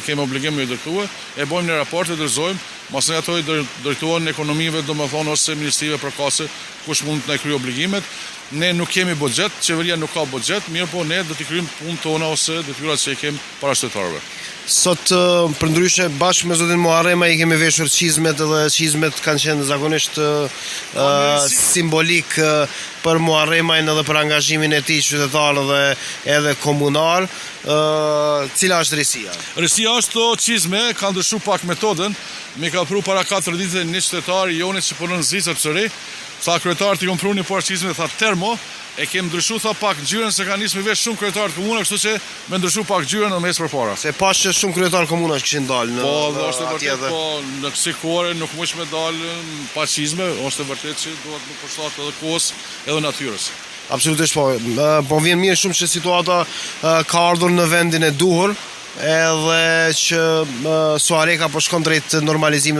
Kemi obligim me drejtue, e bojmë në raport e dërzojmë, masë nga ato i drejtuar në ekonomive, do më thonë, ose ministrive përkase, kush mund të na kryej obligimet. Ne nuk kemi buxhet, qeveria nuk ka buxhet, mirë po ne do t'i kryejmë punën tona ose detyrat që i kemi para shtetarëve. Sot përndryshe bashkë me zotin Muharrema i kemi veshur çizmet dhe çizmet kanë qenë zakonisht simbolik për Muharremajn edhe për angazhimin e tij qytetar dhe edhe komunar. Cila është risia? Risia është to çizme, ka ndryshuar pak metodën. Me ka pru para 4 ditë një qytetar i Jonit që punon në Zicër Psëri. Tha kryetar ti kom pru një parë çizme, tha termo. E kem ndryshu tha pak ngjyrën se kanë nisë me vesh shumë kryetarë të komunës, kështu që me ndryshu pak ngjyrën në mes përpara. Se pash që shumë kryetarë komunash kishin dalë në është e vërtet, po në kësi kohë nuk mund me dalë pa çizme, është e vërtet që duhet më përshtat edhe kohës edhe natyrës. Absolutisht po. Po vjen mirë shumë që situata ka ardhur në vendin e duhur, edhe që Suareka po shkon drejt normalizimit.